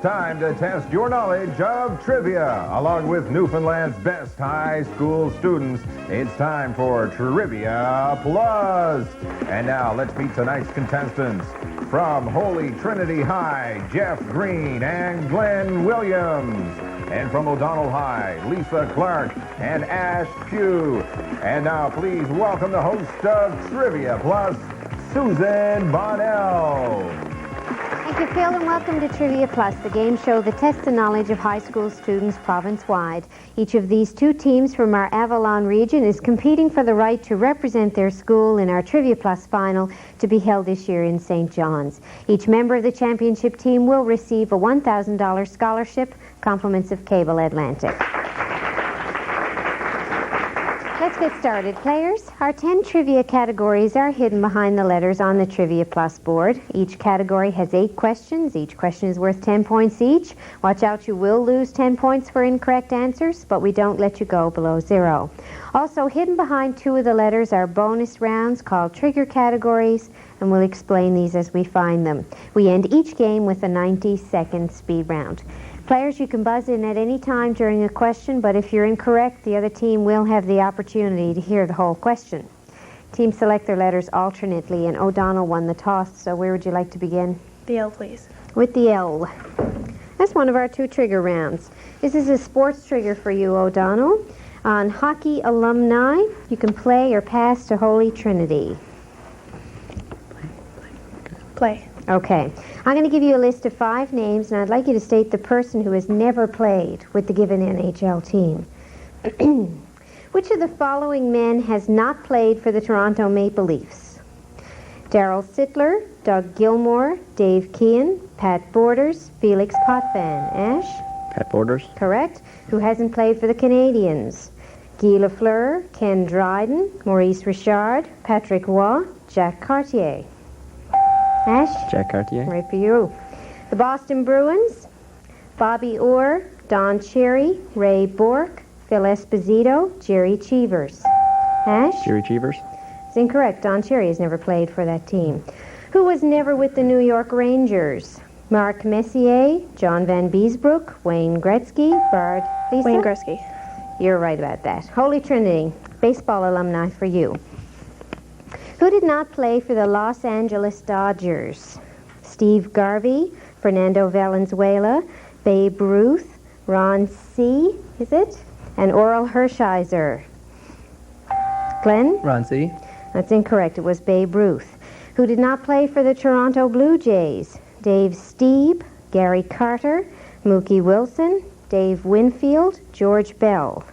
Time to test your knowledge of trivia. Along with Newfoundland's best high school students, it's time for Trivia Plus. And now let's meet tonight's contestants. From Holy Trinity High, Jeff Green and Glenn Williams. And from O'Donnell High, Lisa Clark and Ash Pugh. And now please welcome the host of Trivia Plus, Susan Bonnell. Thank you, Phil, and welcome to Trivia Plus, the game show that tests the knowledge of high school students province-wide. Each of these two teams from our Avalon region is competing for the right to represent their school in our Trivia Plus final to be held this year in St. John's. Each member of the championship team will receive a $1,000 scholarship, compliments of Cable Atlantic. Let's get started, players. Our 10 trivia categories are hidden behind the letters on the Trivia Plus board. Each category has 8 questions. Each question is worth 10 points each. Watch out, you will lose 10 points for incorrect answers, but we don't let you go below 0. Also, hidden behind 2 of the letters are bonus rounds called trigger categories, and we'll explain these as we find them. We end each game with a 90-second speed round. Players, you can buzz in at any time during a question, but if you're incorrect, the other team will have the opportunity to hear the whole question. Teams select their letters alternately, and O'Donnell won the toss, so where would you like to begin? The L, please. With the L. That's one of our 2 trigger rounds. This is a sports trigger for you, O'Donnell. On hockey alumni, you can play or pass to Holy Trinity. Play. Okay. I'm going to give you a list of 5 names, and I'd like you to state the person who has never played with the given NHL team. Which of the following men has not played for the Toronto Maple Leafs? Darryl Sittler, Doug Gilmore, Dave Kean, Pat Borders, Felix Potvin. Ash? Pat Borders. Correct. Who hasn't played for the Canadiens? Guy Lafleur, Ken Dryden, Maurice Richard, Patrick Waugh, Jack Cartier. Ash? Jack Cartier. Right for you. The Boston Bruins, Bobby Orr, Don Cherry, Ray Bork, Phil Esposito, Jerry Cheevers. Ash? Jerry Cheevers. It's incorrect. Don Cherry has never played for that team. Who was never with the New York Rangers? Mark Messier, John Van Beesbrook, Wayne Gretzky, Bard. Lisa? Wayne Gretzky. You're right about that. Holy Trinity, baseball alumni for you. Who did not play for the Los Angeles Dodgers? Steve Garvey, Fernando Valenzuela, Babe Ruth, Ron C., is it? And Oral Hershiser. Glenn? Ron C. That's incorrect. It was Babe Ruth. Who did not play for the Toronto Blue Jays? Dave Stieb, Gary Carter, Mookie Wilson, Dave Winfield, George Bell.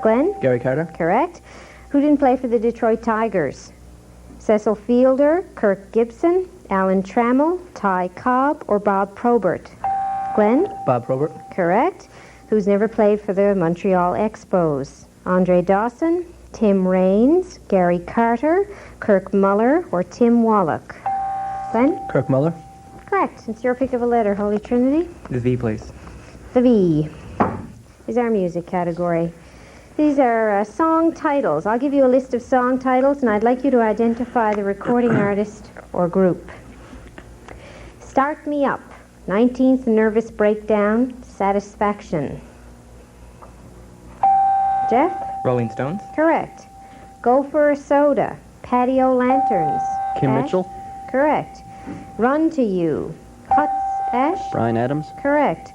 Glenn? Gary Carter. Correct. Who didn't play for the Detroit Tigers? Cecil Fielder, Kirk Gibson, Alan Trammell, Ty Cobb, or Bob Probert? Glenn? Bob Probert. Correct. Who's never played for the Montreal Expos? Andre Dawson, Tim Raines, Gary Carter, Kirk Muller, or Tim Wallach? Glenn? Kirk Muller. Correct. It's your pick of a letter, Holy Trinity. The V, please. The V is our music category. These are song titles. I'll give you a list of song titles, and I'd like you to identify the recording artist or group. Start Me Up, 19th Nervous Breakdown, Satisfaction. Jeff? Rolling Stones. Correct. Go for a Soda, Patio Lanterns. Kim Ash? Mitchell. Correct. Run to You, Huts. Ash? Brian Adams. Correct.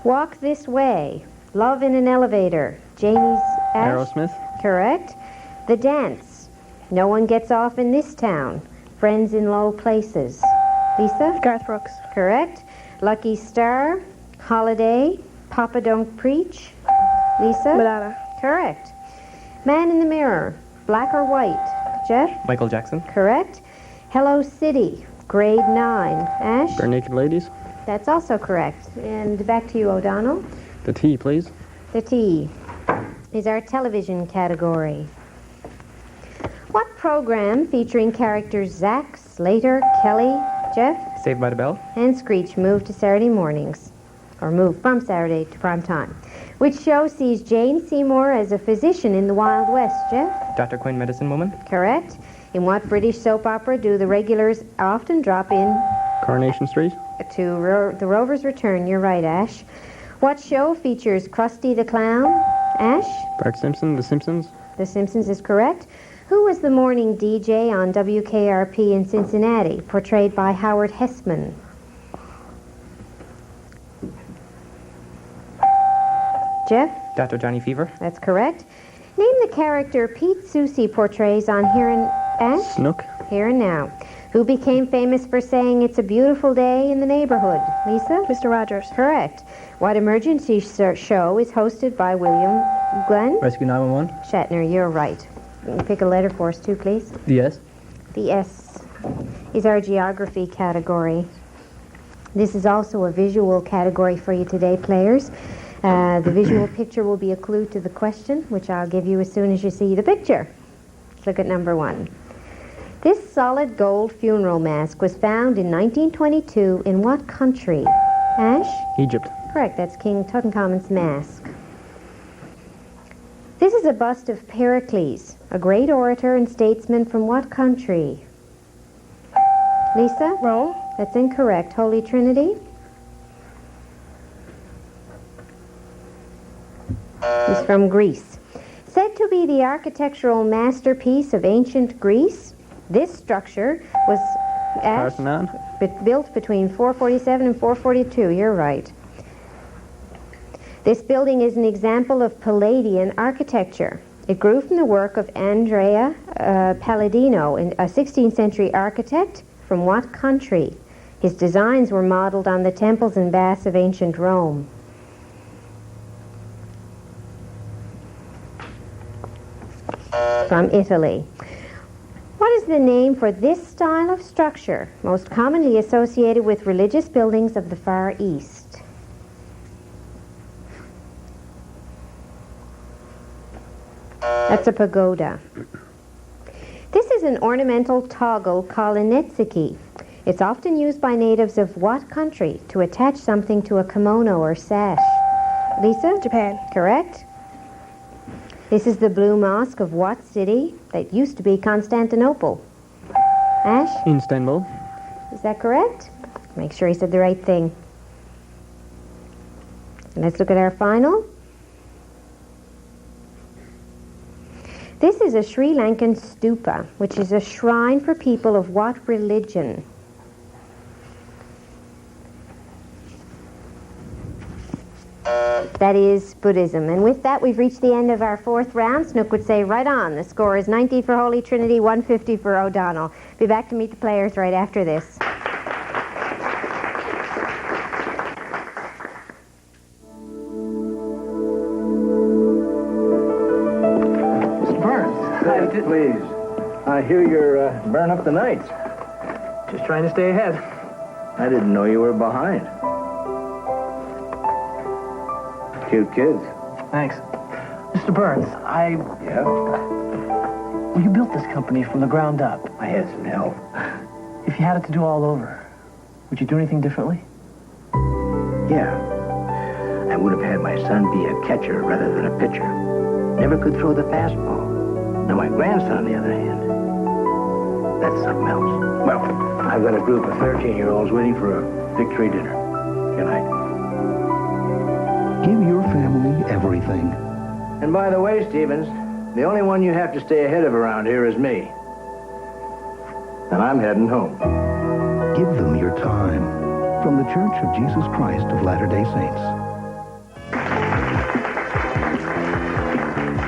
Walk This Way, Love in an Elevator, Janie's. Ash? Aerosmith. Correct. The Dance, No One Gets Off in This Town, Friends in Low Places. Lisa? Garth Brooks. Correct. Lucky Star, Holiday, Papa Don't Preach. Lisa? Madonna. Correct. Man in the Mirror, black or white? Jeff? Michael Jackson. Correct. Hello City, grade 9. Ash? Bare Naked Ladies. That's also correct. And back to you, O'Donnell. The T, please. The T is our television category. What program featuring characters Zach, Slater, Kelly, Jeff, Saved by the Bell. and Screech moved to Saturday mornings, or moved from Saturday to prime time? Which show sees Jane Seymour as a physician in the Wild West, Jeff? Dr. Quinn, Medicine Woman. Correct. In what British soap opera do the regulars often drop in Coronation Street. to the Rover's Return? You're right, Ash. What show features Krusty the Clown? Ash? Bart Simpson, The Simpsons. The Simpsons is correct. Who was the morning DJ on WKRP in Cincinnati, portrayed by Howard Hessman? Jeff? Dr. Johnny Fever. That's correct. Name the character Pete Soucy portrays on Here and Ash? Snook. Here and Now. Who became famous for saying it's a beautiful day in the neighborhood? Lisa? Mr. Rogers. Correct. What emergency show is hosted by William Glenn? Rescue 911. Shatner, you're right. Pick a letter for us too, please. The S. The S is our geography category. This is also a visual category for you today, players. The visual picture will be a clue to the question, which I'll give you as soon as you see the picture. Let's look at number 1. This solid gold funeral mask was found in 1922 in what country? Ash? Egypt. Correct, that's King Tutankhamun's mask. This is a bust of Pericles, a great orator and statesman from what country? Lisa? Rome. That's incorrect. Holy Trinity? He's from Greece. Said to be the architectural masterpiece of ancient Greece, this structure was Parthenon. built between 447 and 442. You're right. This building is an example of Palladian architecture. It grew from the work of Andrea Palladino, a 16th century architect from what country? His designs were modeled on the temples and baths of ancient Rome. From Italy. What is the name for this style of structure, most commonly associated with religious buildings of the Far East? That's a pagoda. This is an ornamental toggle called a netsuki. It's often used by natives of what country to attach something to a kimono or sash? Lisa? Japan. Correct. This is the Blue Mosque of what city? That used to be Constantinople. Ash? Istanbul. Is that correct? Make sure he said the right thing. And let's look at our final. This is a Sri Lankan stupa, which is a shrine for people of what religion? That is Buddhism. And with that, we've reached the end of our 4th round. Snook would say, right on. The score is 90 for Holy Trinity, 150 for O'Donnell. Be back to meet the players right after this. Mr. Burns. Hi, please. I hear you're burning up the nights. Just trying to stay ahead. I didn't know you were behind. Cute kids. Thanks. Mr. Burns, Yeah? well, you built this company from the ground up. I had some help. If you had it to do all over, would you do anything differently? Yeah. I would have had my son be a catcher rather than a pitcher. Never could throw the fastball. Now, my grandson, on the other hand, that's something else. Well, I've got a group of 13-year-olds waiting for a victory dinner. Good night. Give your family everything. And by the way, Stevens, the only one you have to stay ahead of around here is me. And I'm heading home. Give them your time. From the Church of Jesus Christ of Latter-day Saints.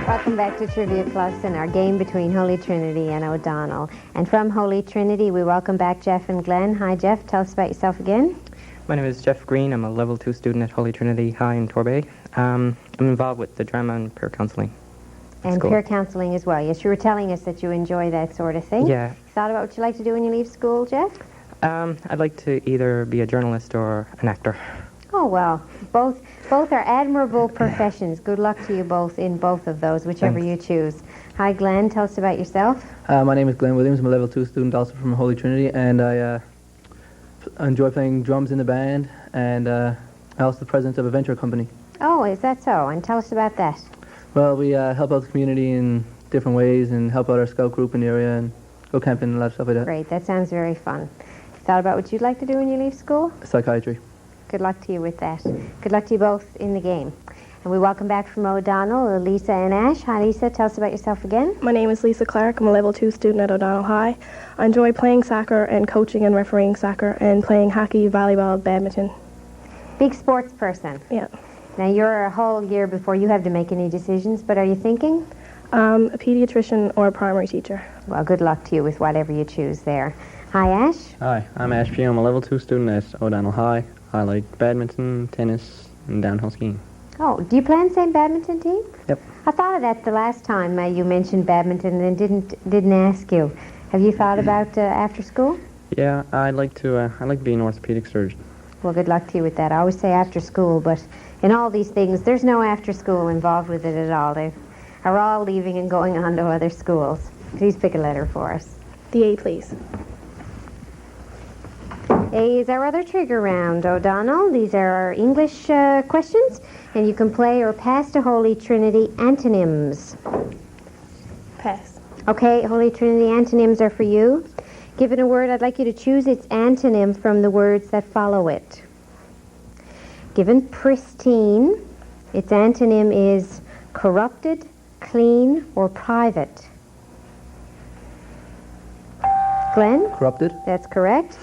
Welcome back to Trivia Plus and our game between Holy Trinity and O'Donnell. And from Holy Trinity, we welcome back Jeff and Glenn. Hi, Jeff. Tell us about yourself again. My name is Jeff Green. I'm a level 2 student at Holy Trinity High in Torbay. I'm involved with the drama and prayer counseling. And school. peer counseling as well. Yes, you were telling us that you enjoy that sort of thing. Yeah. Thought about what you like to do when you leave school, Jeff? I'd like to either be a journalist or an actor. Oh, well, both are admirable professions. Good luck to you both in both of those, whichever Thanks. you choose. Hi, Glenn. Tell us about yourself. My name is Glenn Williams. I'm a level 2 student also from Holy Trinity, and I enjoy playing drums in the band, and I'm also the president of a venture company. Oh, is that so? And tell us about that. Well, we help out the community in different ways and help out our scout group in the area and go camping and a lot of stuff like that. Great. That sounds very fun. Thought about what you'd like to do when you leave school? Psychiatry. Good luck to you with that. Good luck to you both in the game. And we welcome back from O'Donnell, Lisa and Ash. Hi, Lisa. Tell us about yourself again. My name is Lisa Clark. I'm a level 2 student at O'Donnell High. I enjoy playing soccer and coaching and refereeing soccer and playing hockey, volleyball, badminton. Big sports person. Yeah. Now, you're a whole year before you have to make any decisions, but are you thinking? A pediatrician or a primary teacher. Well, good luck to you with whatever you choose there. Hi, Ash. Hi, I'm Ash P. I'm a level 2 student at O'Donnell High. I like badminton, tennis, and downhill skiing. Oh, do you play on the same badminton team? Yep. I thought of that the last time you mentioned badminton and didn't ask you. Have you thought about after school? Yeah, I'd like to be an orthopedic surgeon. Well, good luck to you with that. I always say after school, but in all these things, there's no after school involved with it at all. They are all leaving and going on to other schools. Please pick a letter for us. The A, please. A is our other trigger round, O'Donnell. These are our English questions, and you can play or pass to Holy Trinity antonyms. Pass. Okay, Holy Trinity antonyms are for you. Given a word, I'd like you to choose its antonym from the words that follow it. Given pristine, its antonym is corrupted, clean, or private. Glenn? Corrupted. That's correct.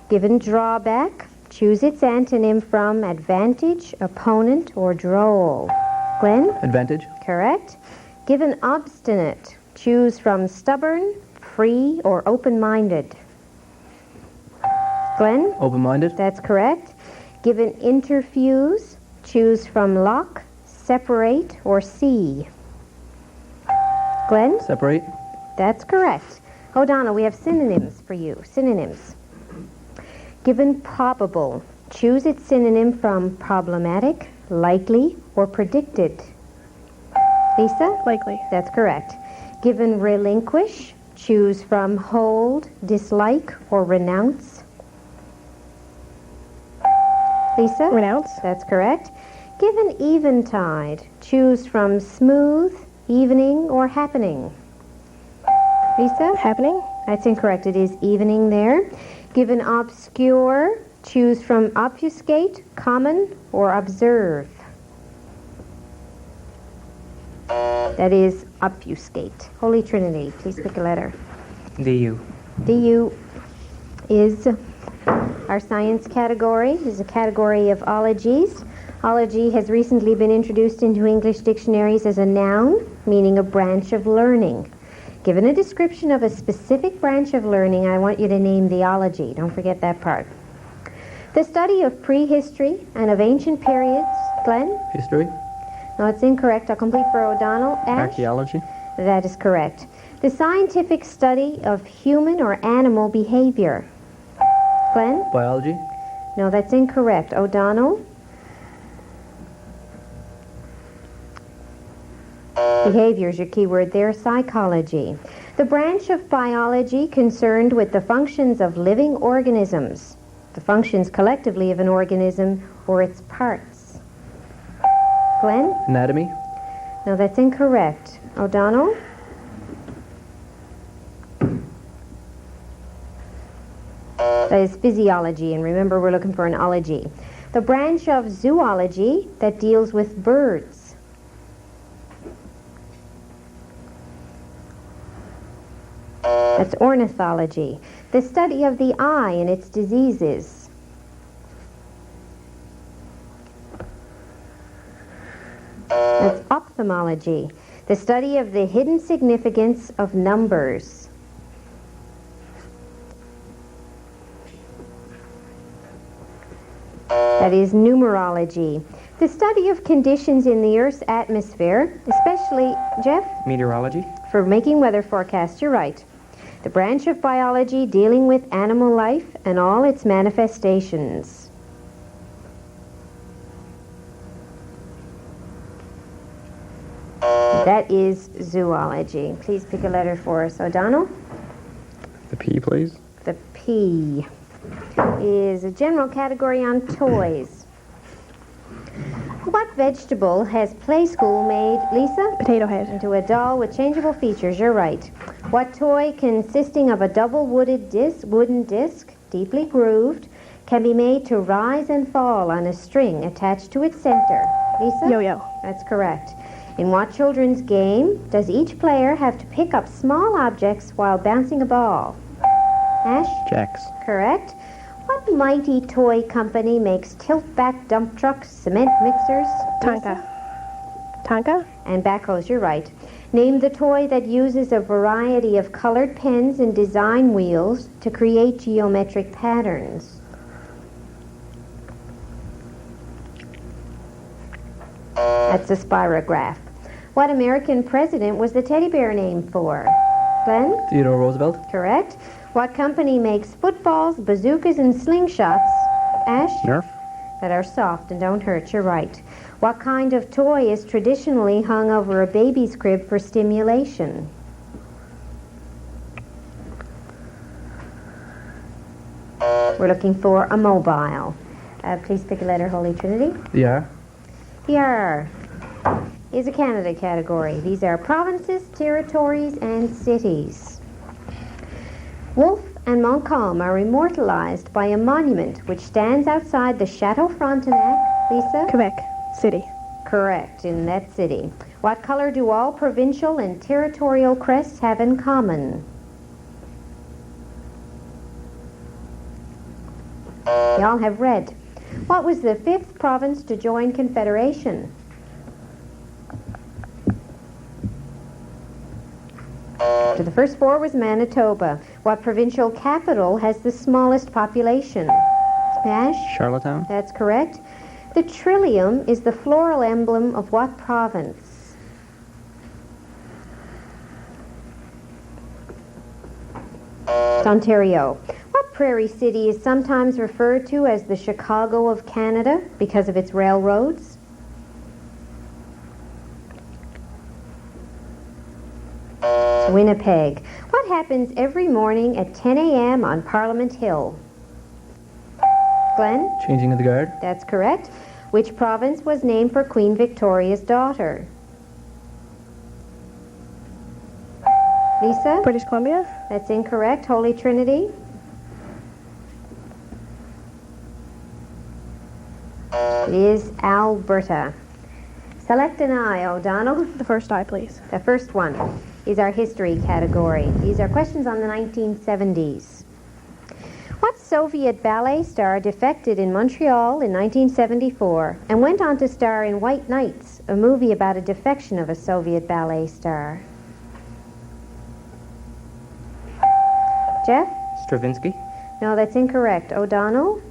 Given drawback, choose its antonym from advantage, opponent, or droll. Glenn? Advantage. Correct. Given obstinate, choose from stubborn, free, or open-minded. Glenn? Open-minded. That's correct. Given interfuse, choose from lock, separate, or see. Glenn? Separate. That's correct. O'Donnell, we have synonyms for you. Synonyms. Given probable, choose its synonym from problematic, likely, or predicted. Lisa? Likely. That's correct. Given relinquish, choose from hold, dislike, or renounce. Lisa? Renounce. That's correct. Given eventide, choose from smooth, evening, or happening. Lisa? Happening. That's incorrect. It is evening there. Given obscure, choose from obfuscate, common, or observe. That is obfuscate. Holy Trinity, please pick a letter. DU. DU is our science category. This is a category of ologies. Ology has recently been introduced into English dictionaries as a noun, meaning a branch of learning. Given a description of a specific branch of learning, I want you to name the ology. Don't forget that part. The study of prehistory and of ancient periods. Glenn? History. No, it's incorrect. I'll complete for O'Donnell. Ash? Archaeology. That is correct. The scientific study of human or animal behavior. Glenn? Biology. No, that's incorrect. O'Donnell? Behavior is your key word there. Psychology. The branch of biology concerned with the functions of living organisms, the functions collectively of an organism or its parts. Glenn? Anatomy. No, that's incorrect. O'Donnell? That is physiology, and remember we're looking for an ology. The branch of zoology that deals with birds. That's ornithology. The study of the eye and its diseases. That's ophthalmology. The study of the hidden significance of numbers. That is numerology. The study of conditions in the Earth's atmosphere, especially, Jeff, Meteorology. for making weather forecasts, you're right. The branch of biology dealing with animal life and all its manifestations. That is zoology. Please pick a letter for us, O'Donnell. The P, please. The P is a general category on toys. What vegetable has Play School made, Lisa? Potato head. Into a doll with changeable features, you're right. What toy consisting of a double wooden disc, deeply grooved, can be made to rise and fall on a string attached to its center? Lisa? Yo-yo. That's correct. In what children's game does each player have to pick up small objects while bouncing a ball? Ash? Jacks. Correct. What mighty toy company makes tilt-back dump trucks, cement mixers? Tonka. Tonka? And backhoes, you're right. Name the toy that uses a variety of colored pens and design wheels to create geometric patterns. That's a spirograph. What American president was the teddy bear named for? Glenn? Theodore Roosevelt. Correct. What company makes footballs, bazookas, and slingshots? Ash? Nerf. That are soft and don't hurt, you're right. What kind of toy is traditionally hung over a baby's crib for stimulation? We're looking for a mobile. Please pick a letter, Holy Trinity. The R. The R is a Canada category. These are provinces, territories, and cities. Wolfe and Montcalm are immortalized by a monument which stands outside the Chateau Frontenac. Lisa? Quebec City. Correct, in that city. What color do all provincial and territorial crests have in common? They all have red. What was the fifth province to join Confederation? After the first four was Manitoba. What provincial capital has the smallest population? Ash? Charlottetown. That's correct. The trillium is the floral emblem of what province? It's Ontario. What prairie city is sometimes referred to as the Chicago of Canada because of its railroads? Winnipeg. What happens every morning at 10 a.m. on Parliament Hill? Glenn? Changing of the guard. That's correct. Which province was named for Queen Victoria's daughter? Lisa? British Columbia. That's incorrect. Holy Trinity? It is Alberta. Select an I, O'Donnell. The first I, please. The first one is our history category. These are questions on the 1970s. What Soviet ballet star defected in Montreal in 1974 and went on to star in White Nights, a movie about a defection of a Soviet ballet star? Jeff? Stravinsky. No, that's incorrect. O'Donnell?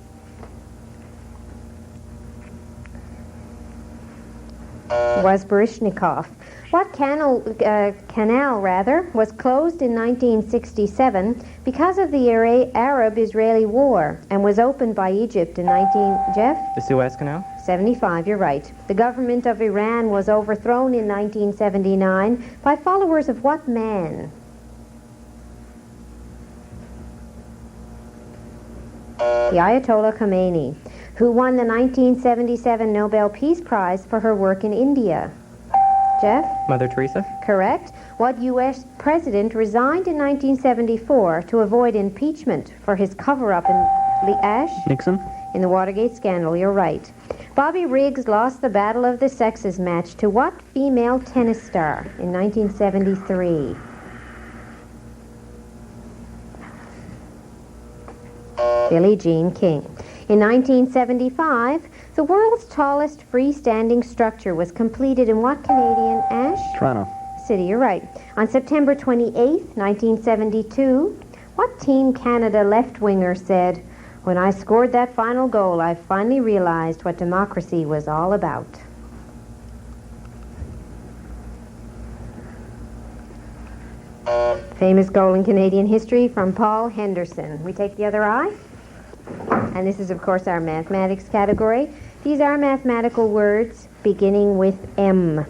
Was Baryshnikov. What canal was closed in 1967 because of the Arab-Israeli war and was opened by Egypt in Jeff? The Suez Canal. 75, you're right. The government of Iran was overthrown in 1979 by followers of what man? The Ayatollah Khomeini, who won the 1977 Nobel Peace Prize for her work in India. Jeff? Mother Teresa. Correct. What U.S. president resigned in 1974 to avoid impeachment for his cover-up in Nixon. in the Watergate scandal? You're right. Bobby Riggs lost the Battle of the Sexes match to what female tennis star in 1973? Billie Jean King. In 1975, the world's tallest freestanding structure was completed in what Canadian Toronto. city? You're right. On September 28, 1972, what Team Canada left winger said, When I scored that final goal, I finally realized what democracy was all about. Famous goal in Canadian history from Paul Henderson. We take the other eye. And this is, of course, our mathematics category. These are mathematical words beginning with M.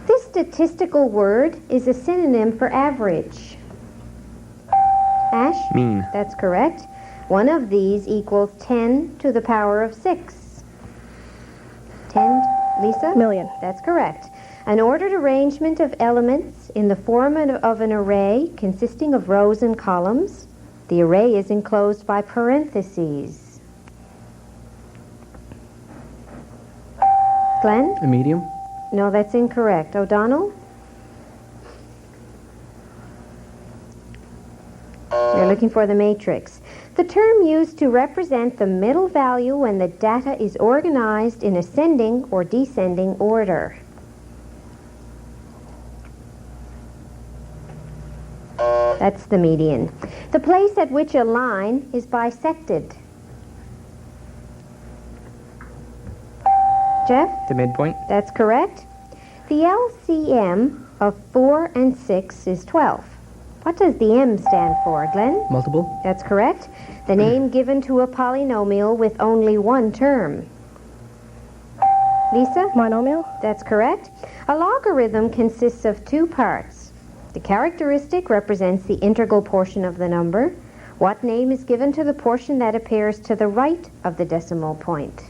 This statistical word is a synonym for average. Ash? Mean. That's correct. One of these equals 10 to the power of 6. 10, Lisa? Million. That's correct. An ordered arrangement of elements in the form of an array consisting of rows and columns. The array is enclosed by parentheses. Glenn? A medium. No, that's incorrect. O'Donnell? You're looking for the matrix. The term used to represent the middle value when the data is organized in ascending or descending order. That's the median. The place at which a line is bisected. Jeff? The midpoint. That's correct. The LCM of 4 and 6 is 12. What does the M stand for, Glenn? Multiple. That's correct. The name given to a polynomial with only one term. Lisa? Monomial. That's correct. A logarithm consists of two parts. The characteristic represents the integral portion of the number. What name is given to the portion that appears to the right of the decimal point?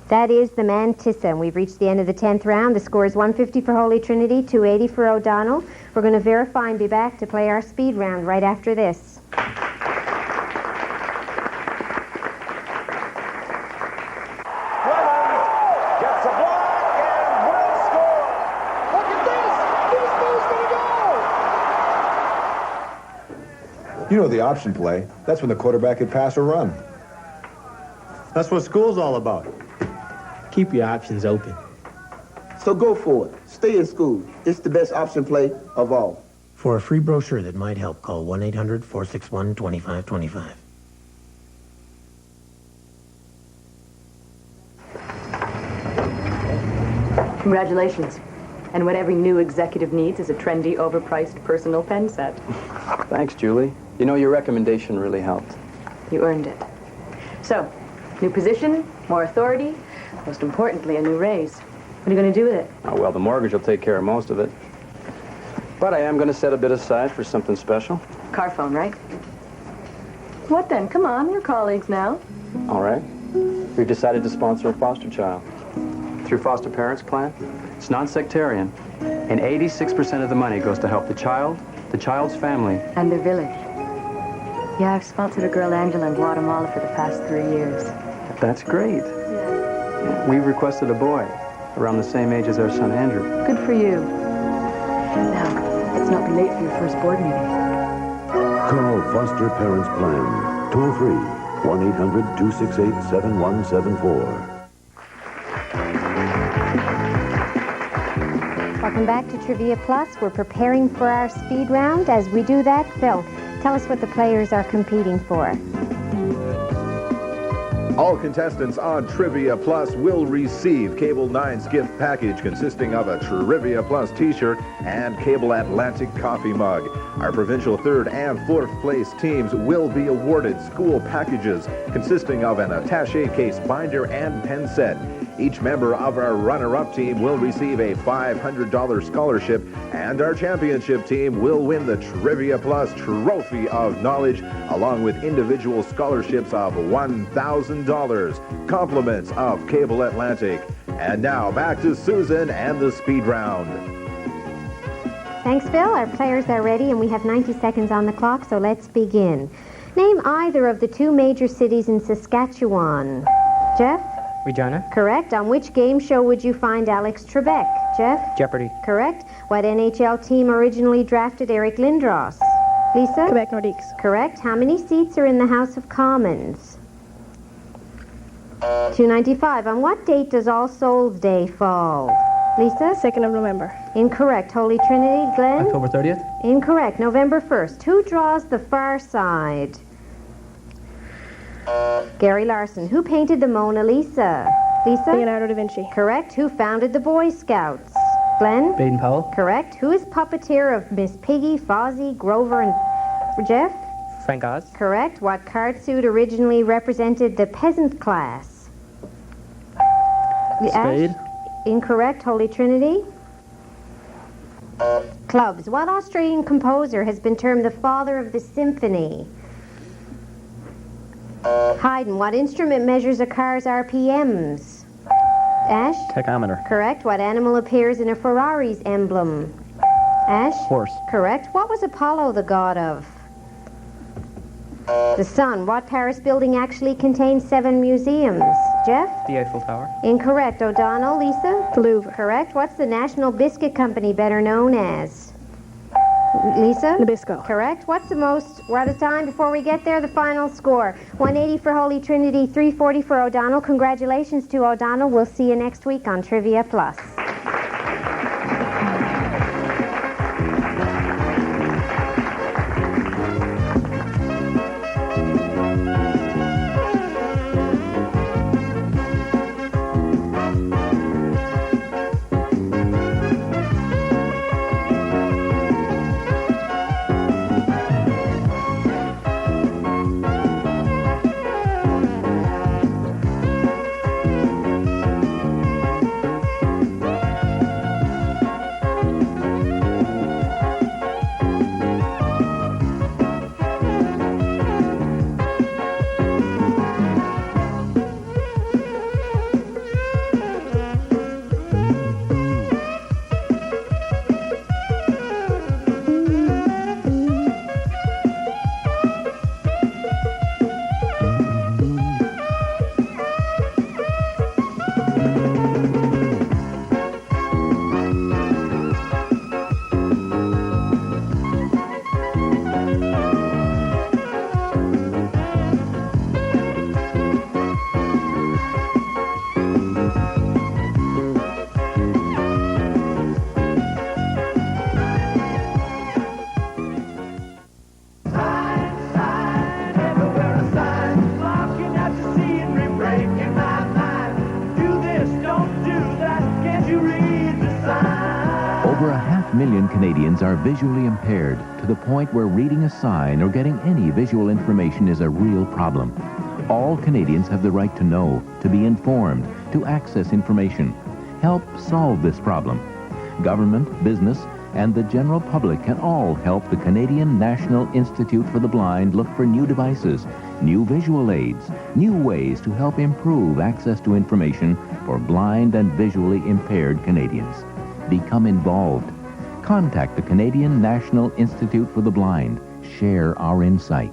That is the mantissa, and we've reached the end of the 10th round. The score is 150 for Holy Trinity, 280 for O'Donnell. We're going to verify and be back to play our speed round right after this. Gets a block and will score. Look at this. This dude's going to go. You know the option play. That's when the quarterback could pass or run. That's what school's all about. Keep your options open. So go for it. Stay in school. It's the best option play of all. For a free brochure that might help, call 1-800-461-2525. Congratulations. And what every new executive needs is a trendy, overpriced personal pen set. Thanks, Julie. You know, your recommendation really helped. You earned it. So, new position, more authority, most importantly, a new raise. What are you going to do with it? Oh, well, the mortgage will take care of most of it. But I am going to set a bit aside for something special. Car phone, right? What then? Come on, we're colleagues now. All right. We've decided to sponsor a foster child. Through Foster Parents Plan. It's non-sectarian. And 86% of the money goes to help the child, the child's family. And their village. Yeah, I've sponsored a girl, Angela, in Guatemala for the past 3 years. That's great. We've requested a boy around the same age as our son, Andrew. Good for you. Now, let's not be late for your first board meeting. Call Foster Parents Plan. Toll free. 1-800-268-7174. Welcome back to Trivia Plus. We're preparing for our speed round. As we do that, Phil, tell us what the players are competing for. All contestants on Trivia Plus will receive Cable 9's gift package consisting of a Trivia Plus t-shirt and Cable Atlantic coffee mug. Our provincial 3rd and 4th place teams will be awarded school packages consisting of an attaché case, binder, and pen set. Each member of our runner-up team will receive a $500 scholarship, and our championship team will win the Trivia Plus Trophy of Knowledge, along with individual scholarships of $1,000. Compliments of Cable Atlantic. And now back to Susan and the speed round. Thanks, Phil. Our players are ready, and we have 90 seconds on the clock, so let's begin. Name either of the 2 major cities in Saskatchewan. Jeff? Regina. Correct. On which game show would you find Alex Trebek? Jeff? Jeopardy. Correct. What NHL team originally drafted Eric Lindros? Lisa? Quebec Nordiques. Correct. How many seats are in the House of Commons? 295. On what date does All Souls Day fall? Lisa? 2nd of November. Incorrect. Holy Trinity. Glenn? October 30th. Incorrect. November 1st. Who draws The Far Side? Gary Larson. Who painted the Mona Lisa? Lisa? Leonardo da Vinci. Correct. Who founded the Boy Scouts? Glenn? Baden Powell. Correct. Who is puppeteer of Miss Piggy, Fozzie, Grover, and Jeff? Frank Oz. Correct. What card suit originally represented the peasant class? Spade. Ash? Incorrect. Holy Trinity. Clubs. What Australian composer has been termed the father of the symphony? Haydn. What instrument measures a car's RPMs? Ash? Tachometer. Correct. What animal appears in a Ferrari's emblem? Ash? Horse. Correct. What was Apollo the god of? The sun. What Paris building actually contains 7 museums? Jeff? The Eiffel Tower. Incorrect. O'Donnell. Lisa? The Louvre. Correct. What's the National Biscuit Company better known as? Lisa? Nabisco. Correct. What's the most... We're out of time. Before we get there, the final score. 180 for Holy Trinity, 340 for O'Donnell. Congratulations to O'Donnell. We'll see you next week on Trivia Plus. Over 500,000 Canadians are visually impaired to the point where reading a sign or getting any visual information is a real problem. All Canadians have the right to know, to be informed, to access information. Help solve this problem. Government, business, and the general public can all help the Canadian National Institute for the Blind look for new devices, new visual aids, new ways to help improve access to information for blind and visually impaired Canadians. Become involved. Contact the Canadian National Institute for the Blind. Share our insight.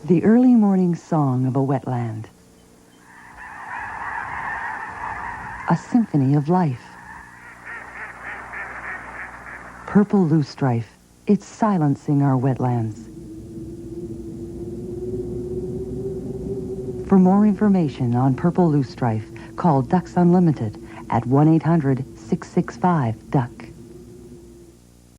The early morning song of a wetland. A symphony of life. Purple loosestrife, it's silencing our wetlands. For more information on purple loosestrife, call Ducks Unlimited at 1-800-665-DUCK.